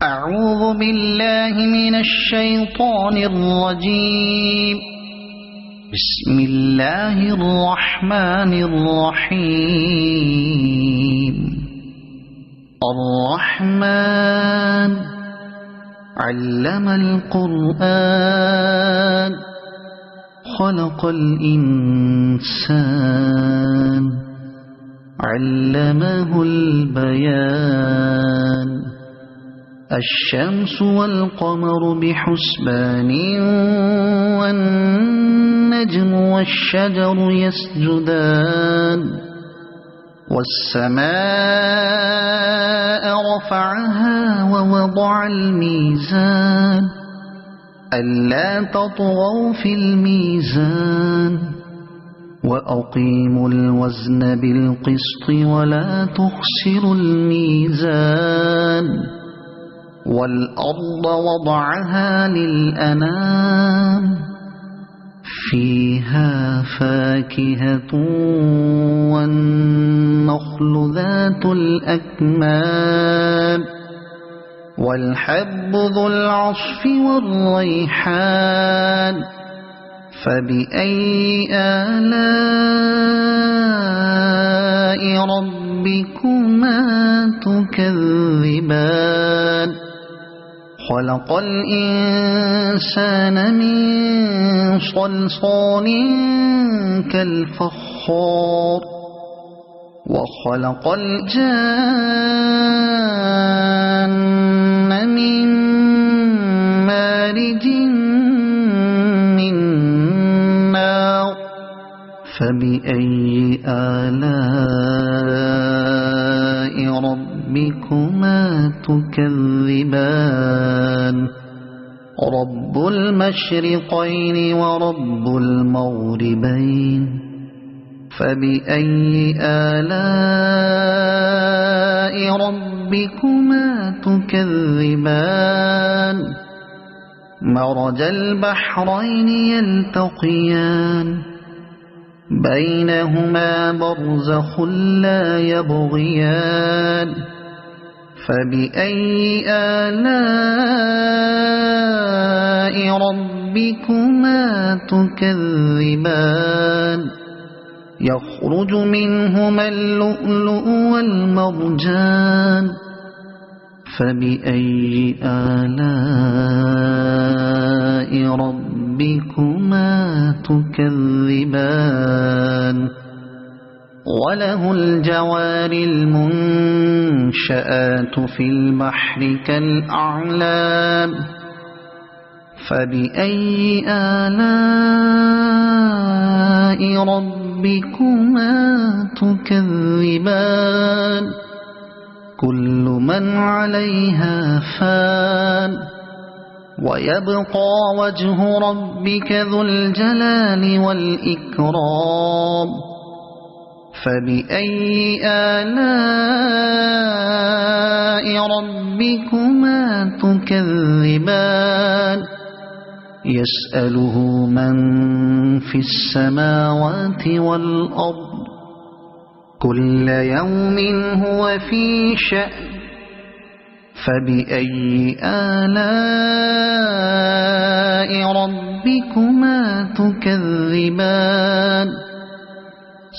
أعوذ بالله من الشيطان الرجيم. بسم الله الرحمن الرحيم. الرحمن علم القرآن خلق الإنسان علمه البيان. الشمس والقمر بحسبان والنجم والشجر يسجدان. والسماء رفعها ووضع الميزان ألا تطغوا في الميزان وأقيموا الوزن بالقسط ولا تخسروا الميزان. والأرض وضعها للأنام فيها فاكهة والنخل ذات الأكمام والحب ذو العصف والريحان. فبأي آلاء ربكما تكذبان. خلق الإنسان من صلصال كالفخار وخلق الجان من مارج من نار. فبأي آلاء ربكما تكذبان. رب المشرقين ورب المغربين. فبأي آلاء ربكما تكذبان. مرج البحرين يلتقيان بينهما برزخ لا يبغيان. فبأي آلاء ربكما تكذبان. يخرج منهما اللؤلؤ والمرجان. فبأي آلاء ربكما تكذبان. وله الجوار المنشآت في البحر كالأعلام. فبأي آلاء ربكما تكذبان. كل من عليها فان ويبقى وجه ربك ذو الجلال والإكرام. فبأي آلاء ربكما تكذبان. يسأله من في السماوات والأرض كل يوم هو في شأن. فبأي آلاء ربكما تكذبان.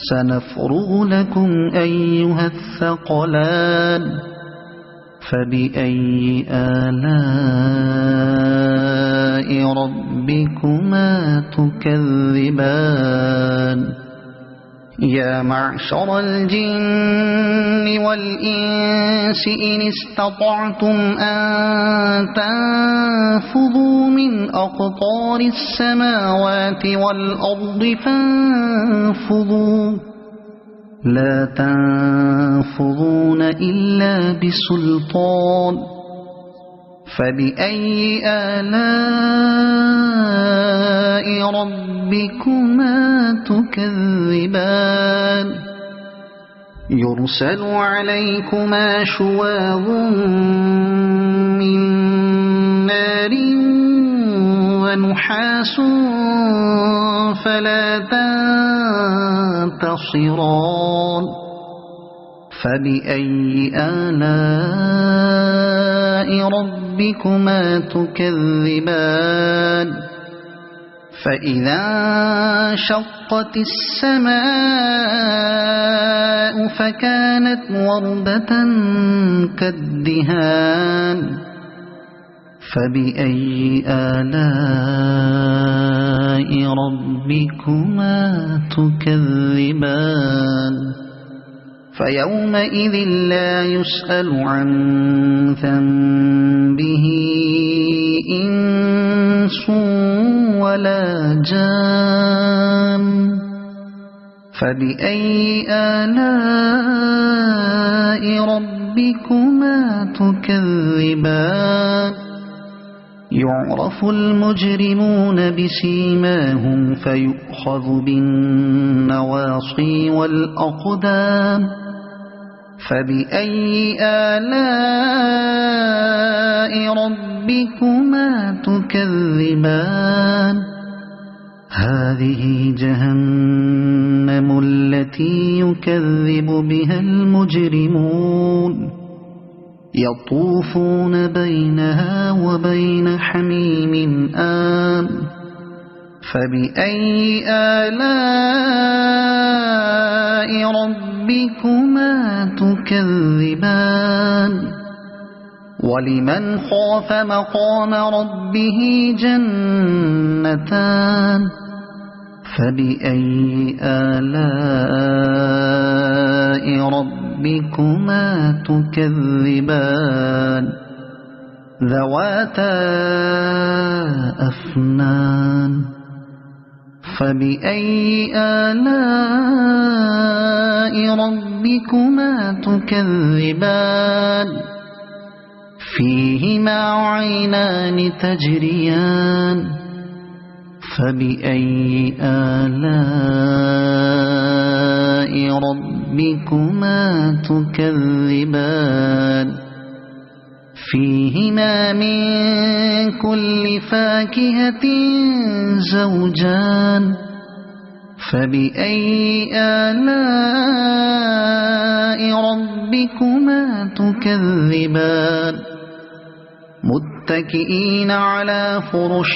سنفرغ لكم أيها الثقلان. فبأي آلاء ربكما تكذبان. يا معشر الجن والإنس إن استطعتم أن تنفذوا من أقطار السماوات والأرض فانفذوا لا تنفذون إلا بسلطان. فبأي آلاء ربكما تكذبان. يرسل عليكما شواظ من نار ونحاس فلا تنتصران. فبأي آلاء ربكما تكذبان فإذا انشقت السماء فكانت وردة كالدهان فبأي آلاء ربكما تكذبان فيومئذ لا يسأل عن ذنبه إنس ولا جان فبأي آلاء ربكما تكذبان يعرف المجرمون بسيماهم فيؤخذ بالنواصي والأقدام فبأي آلاء ربكما تكذبان هذه جهنم التي يكذب بها المجرمون يطوفون بينها وبين حميم آن فبأي آلاء ربكما تكذبان ولمن خاف مقام ربه جنتان فبأي آلاء ربكما تكذبان ذواتا أفنان فبأي آلاء ربكما تكذبان فيهما عينان تجريان فبأي آلاء ربكما تكذبان فيهما من كل فاكهة زوجان فبأي آلاء ربكما تكذبان متكئين على فرش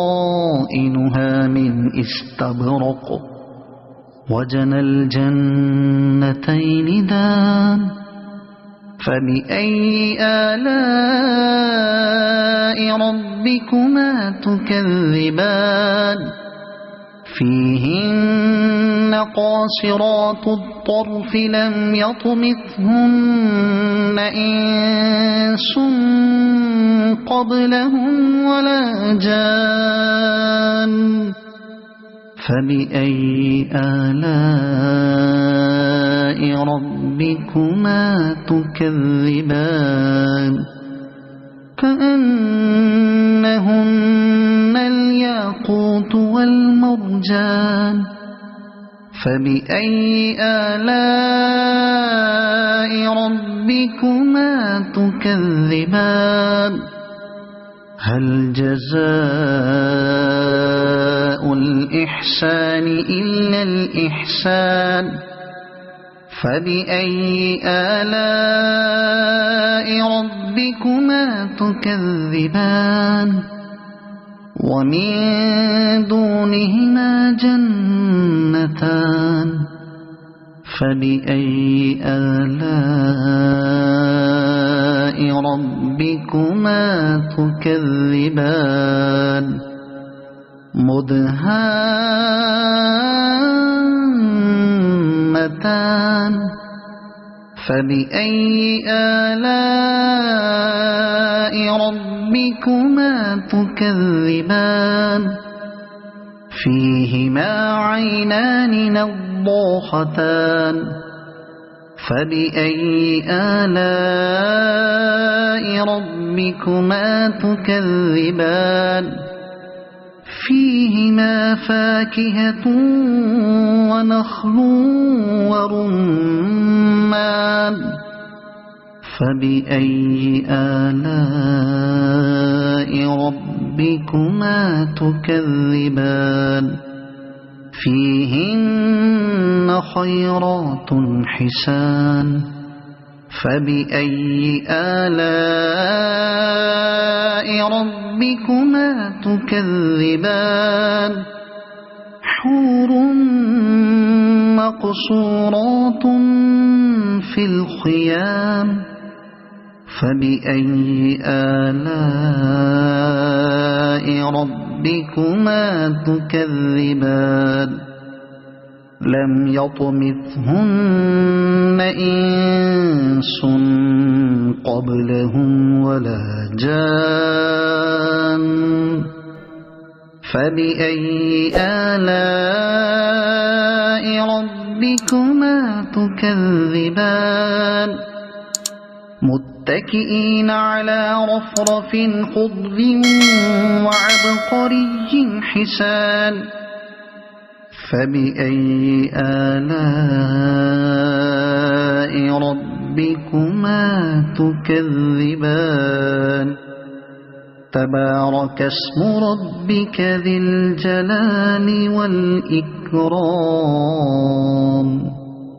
بطائنها من استبرق وجنى الجنتين دان فبأي آلاء ربكما تكذبان فيهن قاصرات الطرف لم يطمثهن إنس قبلهم ولا جان فبأي آلاء ربكما تكذبان كأنهن الياقوت والمرجان فبأي آلاء ربكما تكذبان هل جزاء الإحسان إلا الإحسان فبأي آلاء ربكما تكذبان ومن دونهما جنتان فبأي آلاء ربكما تكذبان مدهامتان فبأي آلاء ربكما تكذبان فيهما عينان نضاختان فبأي آلاء ربكما تكذبان فيهما فاكهة ونخل ورمان فبأي آلاء ربكما تكذبان فيهن خيرات حسان فبأي آلاء ربكما تكذبان حور مقصورات في الخيام فبأي آلاء ربكما تكذبان لم يطمثهن إنس قبلهم ولا جان فبأي آلاء ربكما تكذبان متكئين على رفرف خضر وعبقري حسان فبأي آلاء ربكما تكذبان تبارك اسم ربك ذي الجلال والإكرام